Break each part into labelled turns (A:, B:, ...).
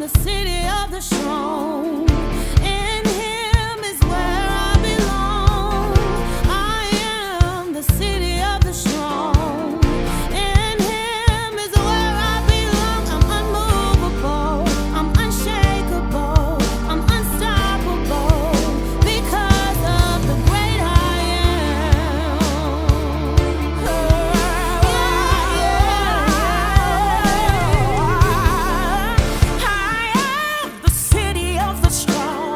A: the city of the strong. In him is where I belong. I am the city of the strong. In him is where I belong. I'm unmovable, I'm unshakable, I'm unstoppable because of the great I am. I am the city of the strong.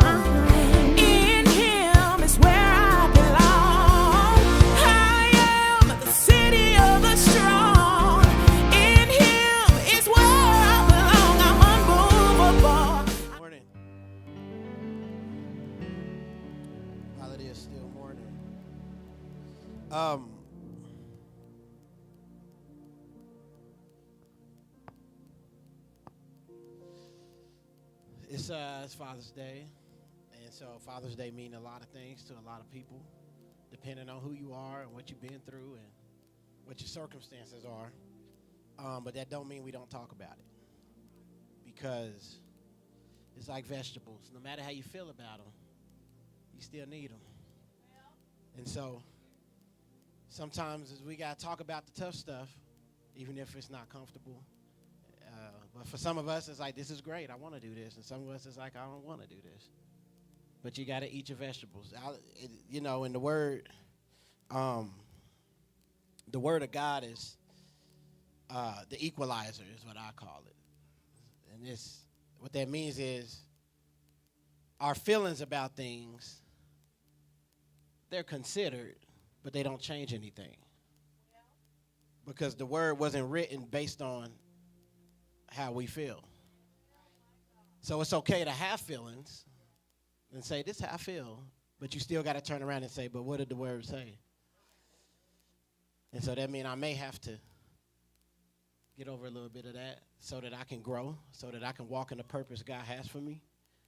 A: In him is where I belong. I am the city of the strong. In him is where I belong. I'm unmovable.
B: Morning. While it is still morning. It's Father's Day, and so Father's Day means a lot of things to a lot of people, depending on who you are and what you've been through and what your circumstances are. But that don't mean we don't talk about it, because it's like vegetables. No matter how you feel about them, you still need them. And so sometimes we got to talk about the tough stuff, even if it's not comfortable. But for some of us, it's like, this is great, I want to do this. And some of us, it's like, I don't want to do this. But you got to eat your vegetables. In the Word of God is the equalizer is what I call it. And what that means is our feelings about things, they're considered, but they don't change anything. Because the Word wasn't written based on how we feel. So it's okay to have feelings and say, this is how I feel, but you still got to turn around and say, but what did the Word say? And so that means I may have to get over a little bit of that so that I can grow, so that I can walk in the purpose God has for me,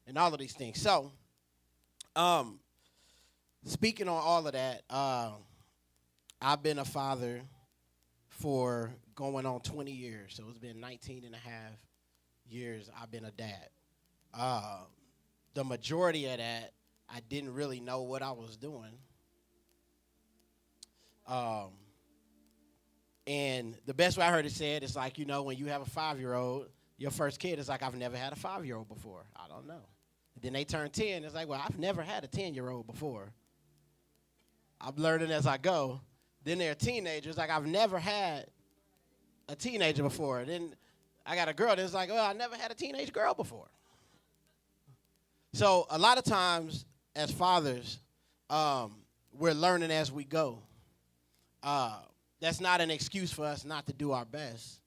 B: and all of these things. So, speaking on all of that, I've been a father for going on 20 years. So it's been 19 and a half years I've been a dad. The majority of that, I didn't really know what I was doing. And the best way I heard it said, it's like, when you have a 5-year-old, your first kid is like, I've never had a 5-year-old before. I don't know. Then they turn 10. It's like, well, I've never had a 10-year-old before. I'm learning as I go. Then they're teenagers. Like, I've never had a teenager before. Then I got a girl that's like, well, I never had a teenage girl before. So a lot of times as fathers, we're learning as we go. That's not an excuse for us not to do our best.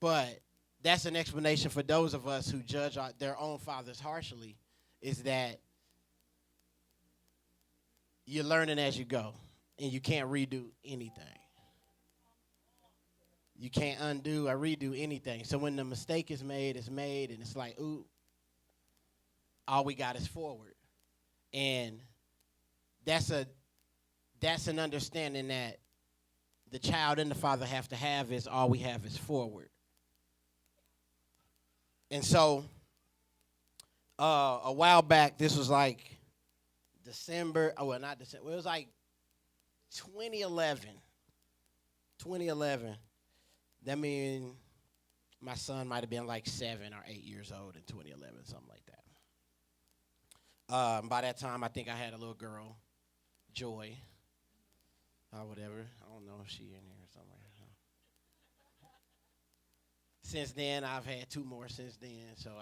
B: But that's an explanation for those of us who judge their own fathers harshly, is that you're learning as you go. And you can't redo anything. You can't undo or redo anything. So when the mistake is made, and it's like, ooh, all we got is forward. And that's an understanding that the child and the father have to have, is all we have is forward. And so a while back, this was like December, not December, it was like 2011. That means my son might have been like 7 or 8 years old in 2011, something like that. By that time, I think I had a little girl, Joy, or whatever. I don't know if she's in here somewhere. Since then, I've had 2 more since then. So,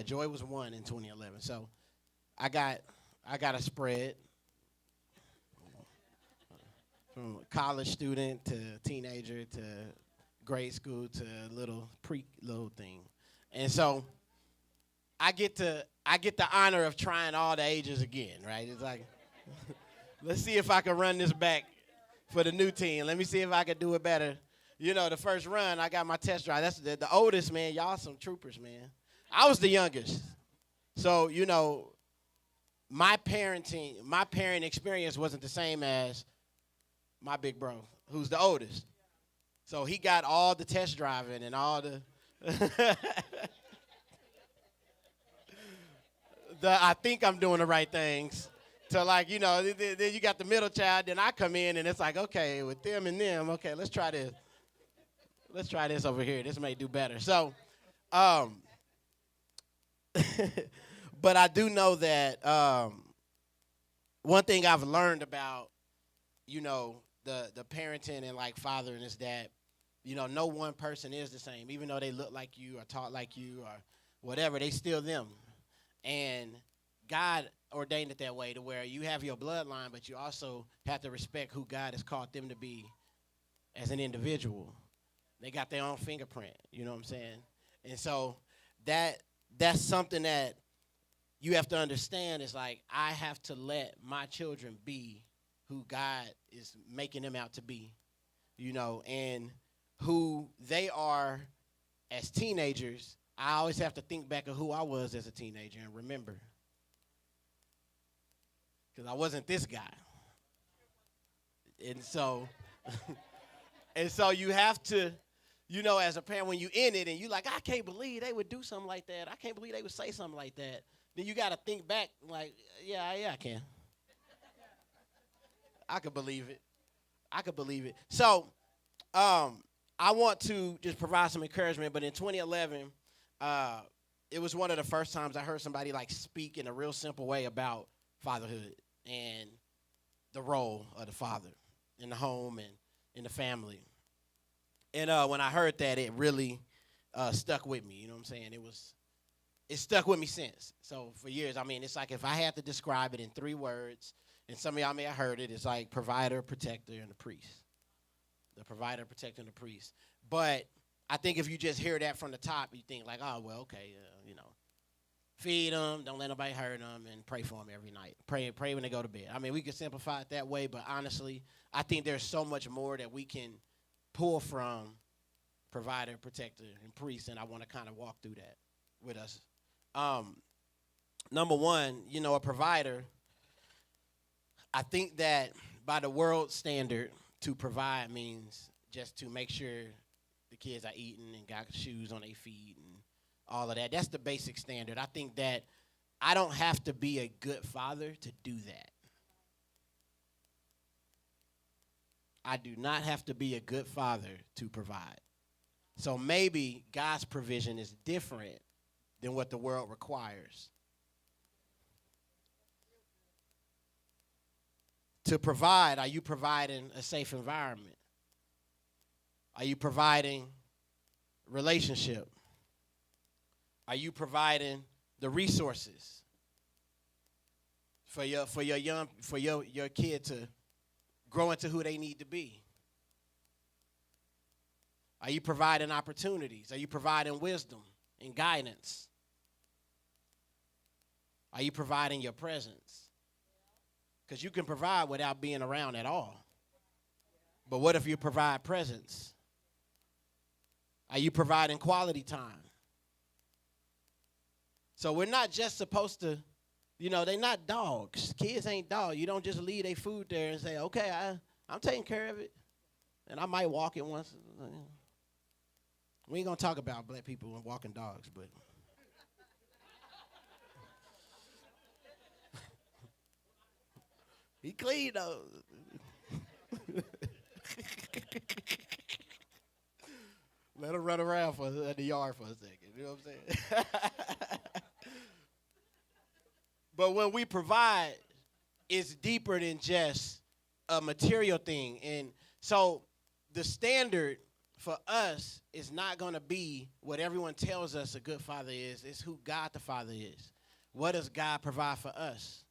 B: Joy was 1 in 2011. So, I got a spread. From college student to teenager to grade school to little thing. And so I get the honor of trying all the ages again, right? It's like, let's see if I can run this back for the new team. Let me see if I can do it better. The first run, I got my test drive. That's the oldest, man. Y'all some troopers, man. I was the youngest. So, my parent experience wasn't the same as my big bro, who's the oldest. So he got all the test driving and all the the I think I'm doing the right things to like, then you got the middle child, then I come in and it's like, okay, with them and them, okay, let's try this. Let's try this over here. This may do better. So, um, but I do know that one thing I've learned about, the parenting and like fathering is that, no one person is the same. Even though they look like you or talk like you or whatever, they still them. And God ordained it that way to where you have your bloodline, but you also have to respect who God has called them to be as an individual. They got their own fingerprint, you know what I'm saying? And so that's something that you have to understand is like I have to let my children be who God is making them out to be, and who they are as teenagers. I always have to think back of who I was as a teenager and remember. Because I wasn't this guy. And so you have to, as a parent, when you in it and you like, I can't believe they would do something like that. I can't believe they would say something like that. Then you got to think back like, yeah, I can. I could believe it. So I want to just provide some encouragement. But in 2011, it was one of the first times I heard somebody like speak in a real simple way about fatherhood and the role of the father in the home and in the family. And when I heard that, it really stuck with me. You know what I'm saying? It stuck with me since. So for years, I mean, it's like if I had to describe it in 3 words, and some of y'all may have heard it, it's like provider, protector, and the priest. The provider, protector, and the priest. But I think if you just hear that from the top, you think like, oh, well, okay, feed them, don't let nobody hurt them, and pray for them every night. Pray when they go to bed. I mean, we could simplify it that way, but honestly, I think there's so much more that we can pull from provider, protector, and priest, and I want to kind of walk through that with us. Number one, a provider, I think that by the world standard, to provide means just to make sure the kids are eating and got shoes on their feet and all of that. That's the basic standard. I think that I don't have to be a good father to do that. I do not have to be a good father to provide. So maybe God's provision is different than what the world requires. To provide, are you providing a safe environment? Are you providing relationship? Are you providing the resources for your kid to grow into who they need to be? Are you providing opportunities? Are you providing wisdom and guidance? Are you providing your presence? Because you can provide without being around at all. But what if you provide presence? Are you providing quality time? So we're not just supposed to, they're not dogs. Kids ain't dogs. You don't just leave their food there and say, okay, I'm taking care of it. And I might walk it once. We ain't going to talk about black people and walking dogs, but. He clean, though. Let him run around in the yard for a second. You know what I'm saying? But when we provide, it's deeper than just a material thing. And so the standard for us is not going to be what everyone tells us a good father is. It's who God the Father is. What does God provide for us?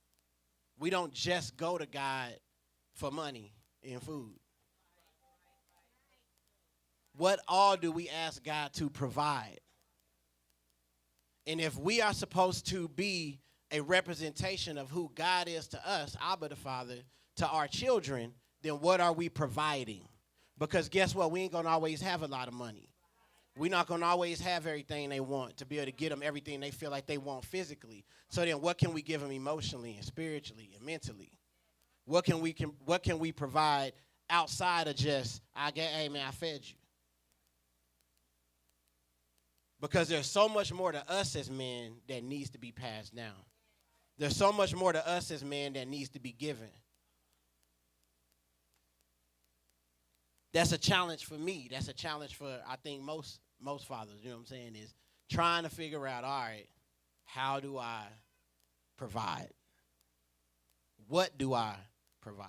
B: We don't just go to God for money and food. What all do we ask God to provide? And if we are supposed to be a representation of who God is to us, Abba the Father, to our children, then what are we providing? Because guess what? We ain't going to always have a lot of money. We're not going to always have everything they want to be able to get them everything they feel like they want physically. So then what can we give them emotionally and spiritually and mentally? What can we provide outside of just, hey, man, I fed you? Because there's so much more to us as men that needs to be passed down. There's so much more to us as men that needs to be given. That's a challenge for me. That's a challenge for, I think, most fathers, you know what I'm saying, is trying to figure out, all right, how do I provide? What do I provide?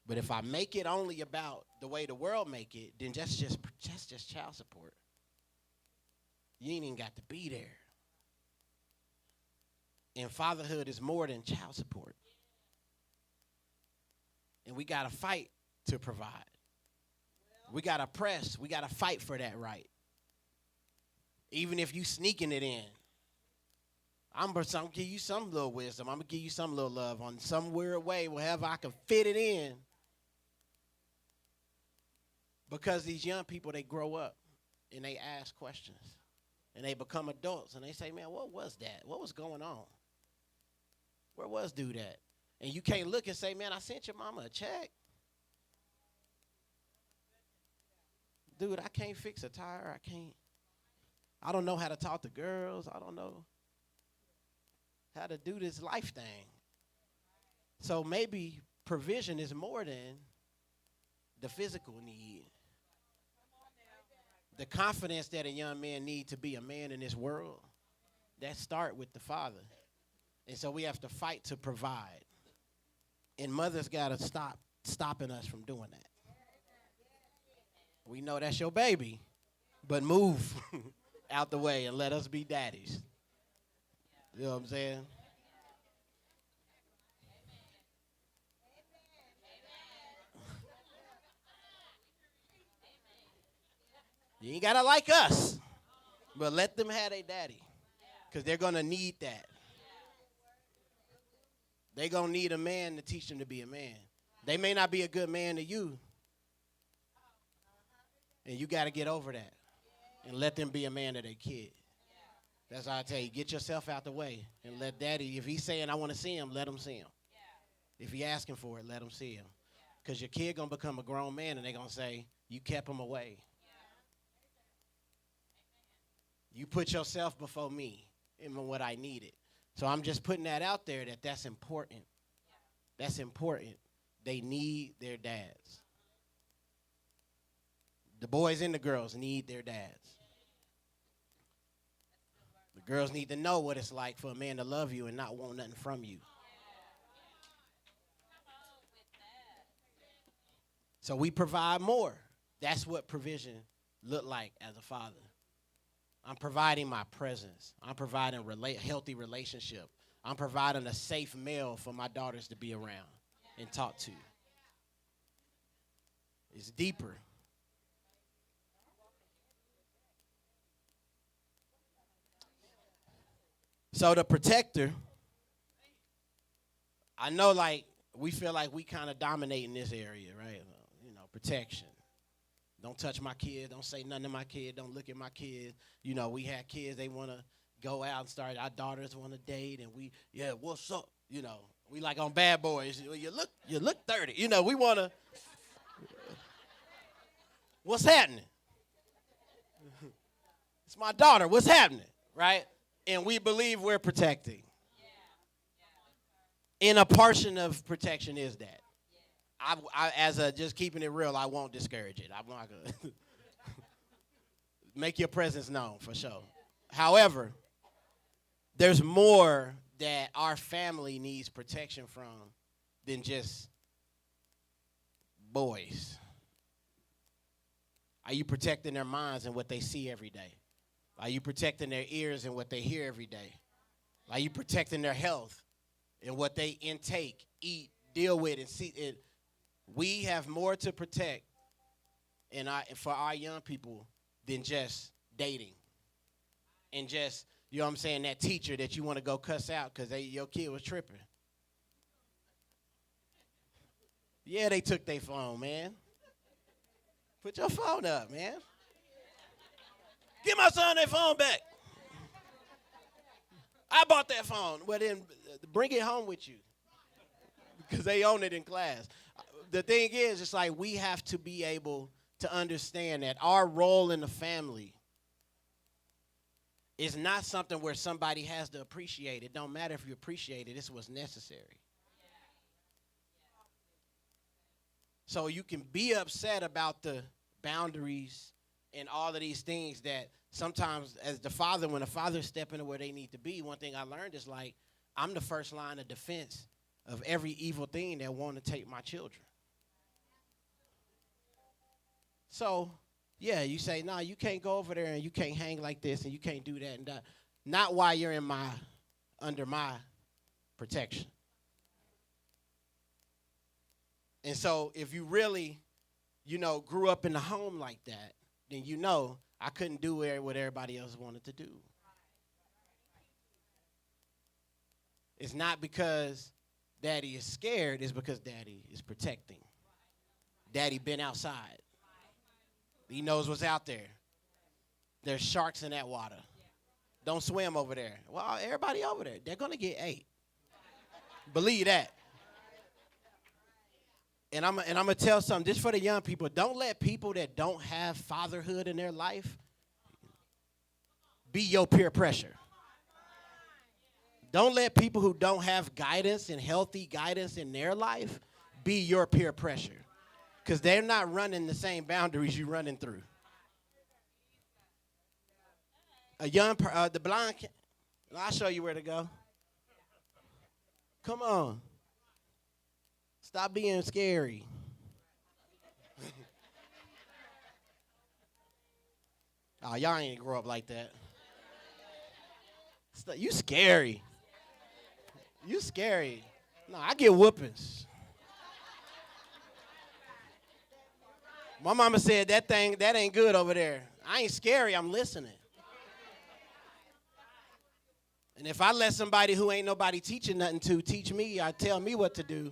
B: But if I make it only about the way the world make it, then that's just child support. You ain't even got to be there. And fatherhood is more than child support. And we got to fight to provide. We got to press. We got to fight for that right. Even if you sneaking it in. I'm going to give you some little wisdom. I'm going to give you some little love on some weird way, wherever I can fit it in. Because these young people, they grow up and they ask questions. And they become adults and they say, man, what was that? What was going on? Where was dude at? And you can't look and say, man, I sent your mama a check. Dude, I can't fix a tire. I don't know how to talk to girls. I don't know how to do this life thing. So maybe provision is more than the physical need. The confidence that a young man needs to be a man in this world, that start with the father. And so we have to fight to provide. And mothers got to stop stopping us from doing that. We know that's your baby, but move out the way and let us be daddies. You know what I'm saying? You ain't got to like us, but let them have their daddy because they're going to need that. They're going to need a man to teach them to be a man. They may not be a good man to you, and you got to get over that and let them be a man to their kid. That's how I tell you, get yourself out the way and let daddy, if he's saying I want to see him, let him see him. If he's asking for it, let him see him. Because your kid going to become a grown man, and they're going to say, you kept him away. You put yourself before me and what I needed. So I'm just putting that out there that's important. That's important. They need their dads. The boys and the girls need their dads. The girls need to know what it's like for a man to love you and not want nothing from you. So we provide more. That's what provision look like as a father. I'm providing my presence. I'm providing healthy relationship. I'm providing a safe male for my daughters to be around and talk to. It's deeper. So the protector, I know like we feel like we kind of dominate in this area, right? You know, protection. Don't touch my kid. Don't say nothing to my kid. Don't look at my kid. You know, we had kids, they want to go out and start. Our daughters want to date, and what's up? You know, we like on Bad Boys. You look 30. You know, we want to, what's happening? It's my daughter. What's happening? Right? And we believe we're protecting. And a portion of protection is that. Just keeping it real, I won't discourage it. I'm not gonna make your presence known for sure. However, there's more that our family needs protection from than just boys. Are you protecting their minds and what they see every day? Are you protecting their ears and what they hear every day? Are you protecting their health and what they intake, eat, deal with, and see it? We have more to protect for our young people than just dating. And just, you know what I'm saying, that teacher that you want to go cuss out because your kid was tripping. Yeah, they took their phone, man. Put your phone up, man. Give my son their phone back. I bought that phone. Well, then bring it home with you because they own it in class. The thing is, it's like we have to be able to understand that our role in the family It's not something where somebody has to appreciate it. Don't matter if you appreciate it. It's what's necessary. So you can be upset about the boundaries and all of these things that sometimes as the father, when the father step into where they need to be, one thing I learned is like, I'm the first line of defense of every evil thing that want to take my children. So, yeah, you say, no, you can't go over there and you can't hang like this and you can't do that and that. Not while you're under my protection. And so if you really, grew up in a home like that, then I couldn't do what everybody else wanted to do. It's not because daddy is scared, it's because daddy is protecting. Daddy been outside. He knows what's out there. There's sharks in that water. Don't swim over there. Well, everybody over there, they're going to get ate. Believe that. And I'm going to tell something, just for the young people, don't let people that don't have fatherhood in their life be your peer pressure. Don't let people who don't have guidance and healthy guidance in their life be your peer pressure. Because they're not running the same boundaries you're running through. The blind, I'll show you where to go. Come on. Stop being scary. Oh, y'all ain't grow up like that. You scary. You scary. No, I get whoopings. My mama said that ain't good over there. I ain't scary, I'm listening. And if I let somebody who ain't nobody teaching nothing to teach me or tell me what to do,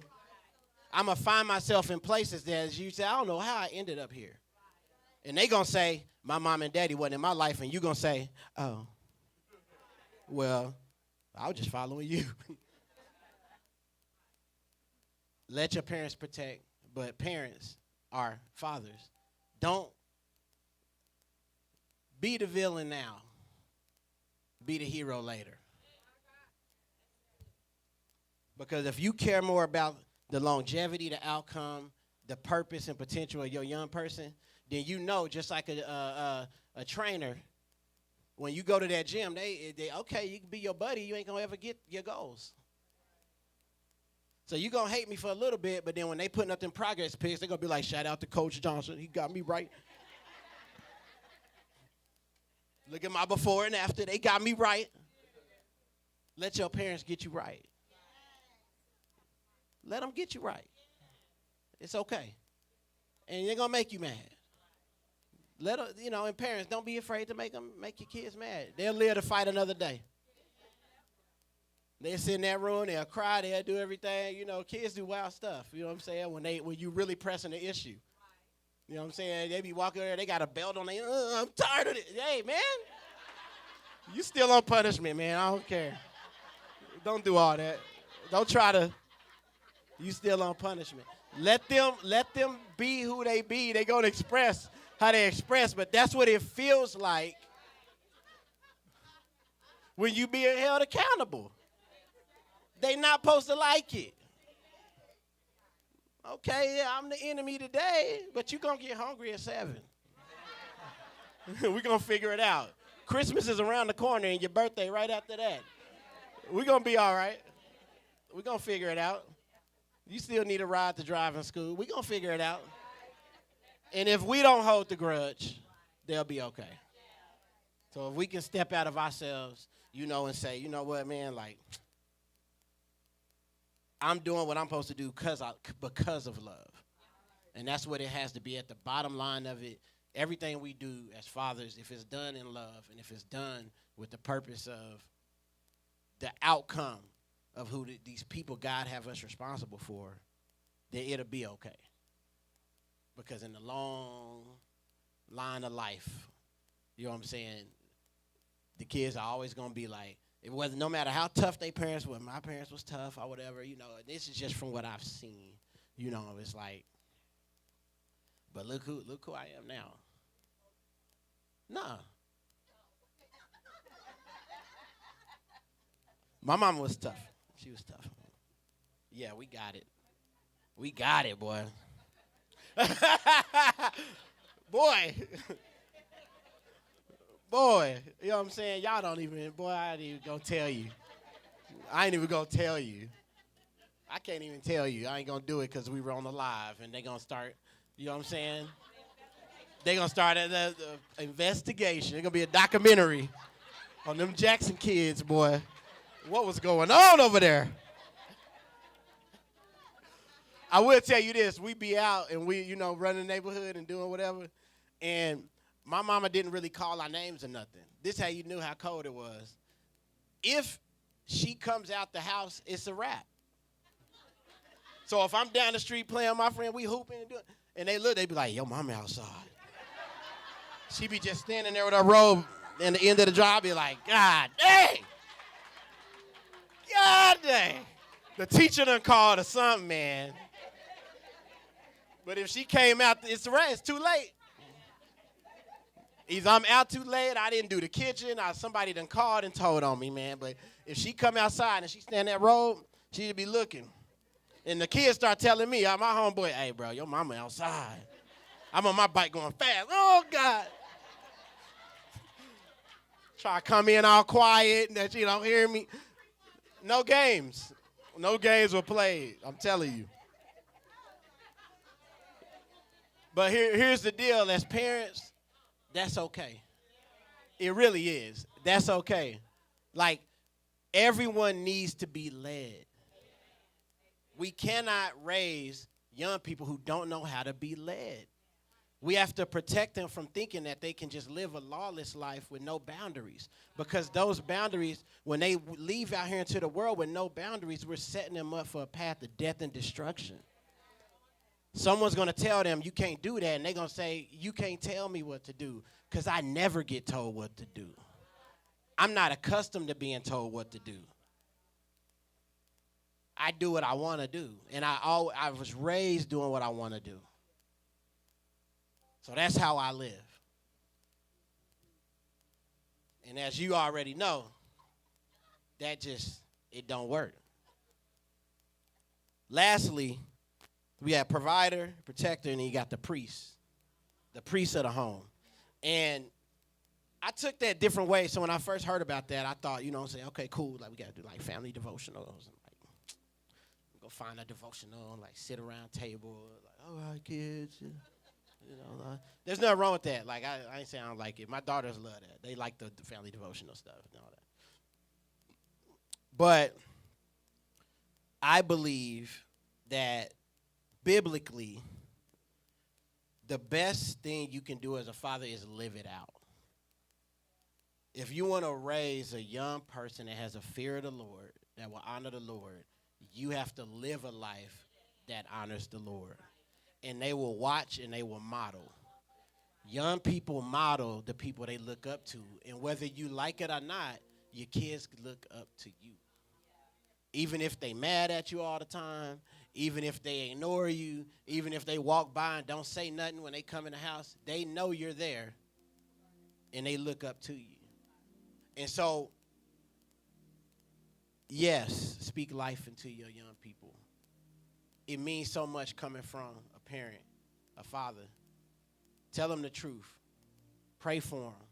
B: I'm going to find myself in places that, as you say, I don't know how I ended up here. And they going to say, my mom and daddy wasn't in my life, and you going to say, oh, well, I was just following you. Let your parents protect, but parents are fathers. Don't be the villain now. Be the hero later. Because if you care more about the longevity, the outcome, the purpose and potential of your young person, then just like a trainer, when you go to that gym, they okay, you can be your buddy, you ain't gonna ever get your goals. So you gonna hate me for a little bit, but then when they putting up them progress pics, they're gonna be like, shout out to Coach Johnson, he got me right. Look at my before and after, they got me right. Let your parents get you right. Let them get you right. It's okay. And they're going to make you mad. Let them, and parents, don't be afraid to make your kids mad. They'll live to fight another day. They'll sit in that room, they'll cry, they'll do everything. Kids do wild stuff, you know what I'm saying, when you really pressing the issue. You know what I'm saying? They be walking there, they got a belt on their, I'm tired of it. Hey, man, you still on punishment, man. I don't care. Don't do all that. Don't try to. You still on punishment. Let them be who they be. They gonna express how they express, but that's what it feels like when you being held accountable. They not supposed to like it. Okay, yeah, I'm the enemy today, but you gonna get hungry at 7. We're gonna figure it out. Christmas is around the corner and your birthday right after that. We're gonna be all right. We're gonna figure it out. You still need a ride to driving school. We're going to figure it out. And if we don't hold the grudge, they'll be okay. So if we can step out of ourselves, and say, you know what, man, like, I'm doing what I'm supposed to do because of love. And that's what it has to be at the bottom line of it. Everything we do as fathers, if it's done in love and if it's done with the purpose of the outcome of who these people God have us responsible for, then it'll be okay. Because in the long line of life, you know what I'm saying, the kids are always going to be like, no matter how tough their parents were, my parents was tough or whatever, this is just from what I've seen. It's like, but look who I am now. Nah. My mama was tough. She was tough. Yeah, we got it. We got it, boy. Boy. Boy. You know what I'm saying? Y'all don't even, boy, I ain't even gonna tell you. I ain't even gonna tell you. I can't even tell you. I ain't gonna do it because we were on the live and they gonna start, you know what I'm saying? They gonna start an investigation. It's gonna be a documentary on them Jackson kids, boy. What was going on over there? I will tell you this. We be out and we, running the neighborhood and doing whatever. And my mama didn't really call our names or nothing. This how you knew how cold it was. If she comes out the house, it's a wrap. So if I'm down the street playing with my friend, we hooping and doing, and they look, they be like, yo, mama outside. She be just standing there with her robe and the end of the drive be like, God dang. God dang. The teacher done called or something, man. But if she came out, it's too late. Either I'm out too late, I didn't do the kitchen, or somebody done called and told on me, man. But if she come outside and she stand that road, she'd be looking. And the kids start telling me, my homeboy, hey, bro, your mama outside. I'm on my bike going fast. Oh, God. Try to come in all quiet and that you don't hear me. No games. No games were played, I'm telling you. But here's the deal. As parents, that's okay. It really is. That's okay. Like, everyone needs to be led. We cannot raise young people who don't know how to be led. We have to protect them from thinking that they can just live a lawless life with no boundaries. Because those boundaries, when they leave out here into the world with no boundaries, we're setting them up for a path of death and destruction. Someone's going to tell them, you can't do that, and they're going to say, you can't tell me what to do, because I never get told what to do. I'm not accustomed to being told what to do. I do what I want to do, and I was raised doing what I want to do. So that's how I live. And as you already know, it don't work. Lastly, we have provider, protector, and then you got the priest of the home. And I took that different way. So when I first heard about that, I thought, say, okay, cool. Like, we got to do, like, family devotionals. Like, go find a devotional, like, sit around table. Like, all right, kids. There's nothing wrong with that. Like, I ain't saying I don't like it. My daughters love that. They like the family devotional stuff and all that. But I believe that biblically, the best thing you can do as a father is live it out. If you want to raise a young person that has a fear of the Lord, that will honor the Lord, you have to live a life that honors the Lord. And they will watch and they will model. Young people model the people they look up to. And whether you like it or not, your kids look up to you. Even if they mad at you all the time, even if they ignore you, even if they walk by and don't say nothing when they come in the house, they know you're there and they look up to you. And so, yes, speak life into your young people. It means so much coming from a parent, a father. Tell them the truth. Pray for them.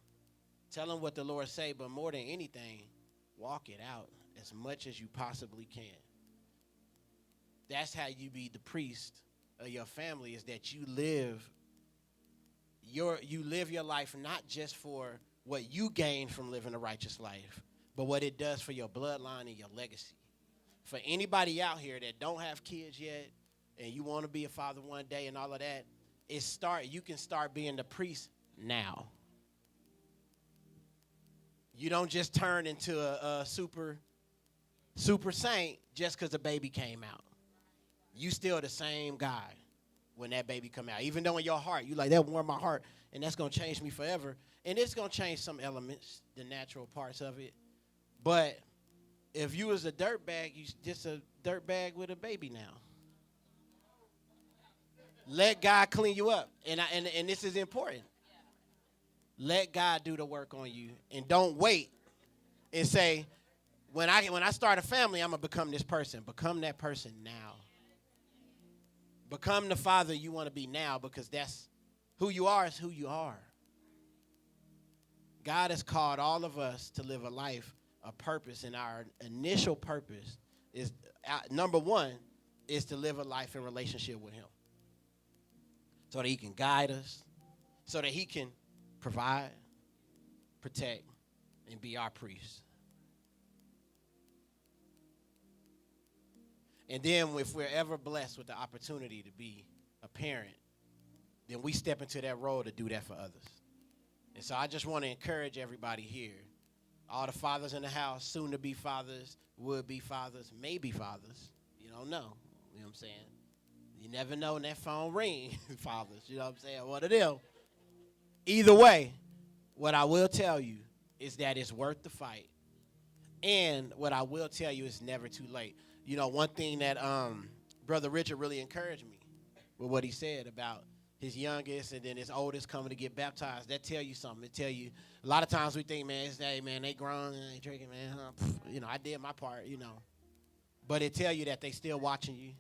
B: Tell them what the Lord say, but more than anything, walk it out as much as you possibly can. That's how you be the priest of your family, is that you live your life not just for what you gain from living a righteous life, but what it does for your bloodline and your legacy. For anybody out here that don't have kids yet and you want to be a father one day and all of that, you can start being the priest now. You don't just turn into a super saint just because a baby came out. You still the same guy when that baby come out. Even though in your heart, you like, that warmed my heart, and that's going to change me forever. And it's going to change some elements, the natural parts of it. But if you was a dirtbag, you just a dirtbag with a baby now. Let God clean you up. And this is important. Let God do the work on you. And don't wait and say, when I start a family, I'm going to become this person. Become that person now. Become the father you want to be now, because that's who you are is who you are. God has called all of us to live a life of purpose, and our initial purpose is, number one, is to live a life in relationship with him so that he can guide us, so that he can provide, protect, and be our priest. And then if we're ever blessed with the opportunity to be a parent, then we step into that role to do that for others. And so I just want to encourage everybody here, all the fathers in the house, soon-to-be fathers, would-be fathers, maybe fathers. You don't know. You know what I'm saying? You never know when that phone ring, fathers. You know what I'm saying? What it is. Either way, what I will tell you is that it's worth the fight. And what I will tell you is never too late. You know, one thing that Brother Richard really encouraged me with what he said about his youngest and then his oldest coming to get baptized. That tell you something. It tell you, a lot of times we think, man, hey, man, they grown and they drinking, man. You know, I did my part, you know. But it tell you that they still watching you.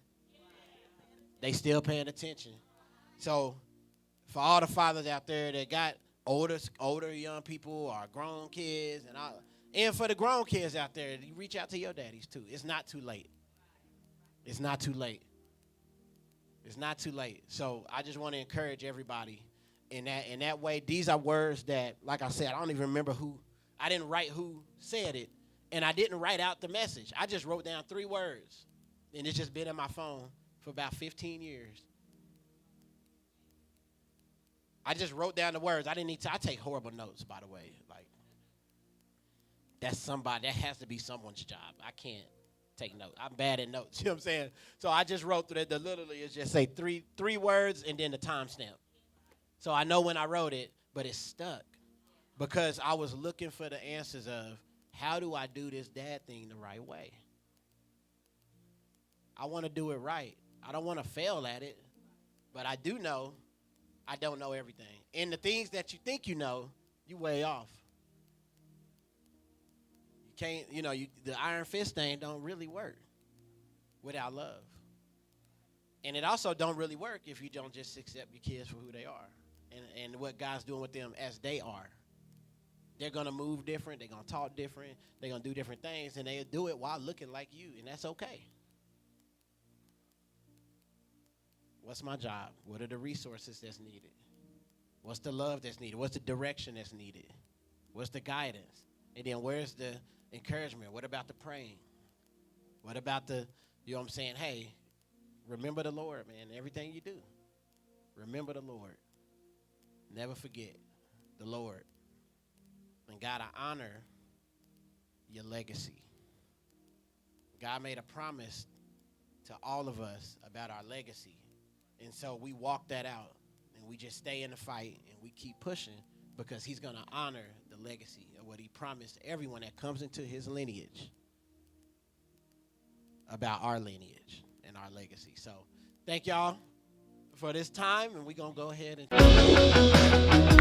B: They still paying attention. So for all the fathers out there that got older young people or grown kids, and for the grown kids out there, you reach out to your daddies too. It's not too late. It's not too late. It's not too late. So I just want to encourage everybody in that way. These are words that, like I said, I don't even remember I didn't write who said it, and I didn't write out the message. I just wrote down 3 words, and it's just been in my phone for about 15 years. I just wrote down the words. I take horrible notes, by the way. Like, that has to be someone's job. I can't take notes. I'm bad at notes. You know what I'm saying? So I just wrote through the literally is just say three words and then the timestamp. So I know when I wrote it, but it stuck because I was looking for the answers of how do I do this dad thing the right way? I want to do it right. I don't want to fail at it, but I do know I don't know everything. And the things that you think you know, you way off. Can't, the iron fist thing don't really work without love. And it also don't really work if you don't just accept your kids for who they are and what God's doing with them as they are. They're going to move different. They're going to talk different. They're going to do different things, and they'll do it while looking like you, and that's okay. What's my job? What are the resources that's needed? What's the love that's needed? What's the direction that's needed? What's the guidance? And then where's the encouragement? What about the praying? What about the, you know what I'm saying? Hey, remember the Lord, man, everything you do. Remember the Lord. Never forget the Lord. And God, I honor your legacy. God made a promise to all of us about our legacy. And so we walk that out, and we just stay in the fight, and we keep pushing because he's going to honor the legacy of what he promised everyone that comes into his lineage about our lineage and our legacy. So thank y'all for this time, and we're going to go ahead and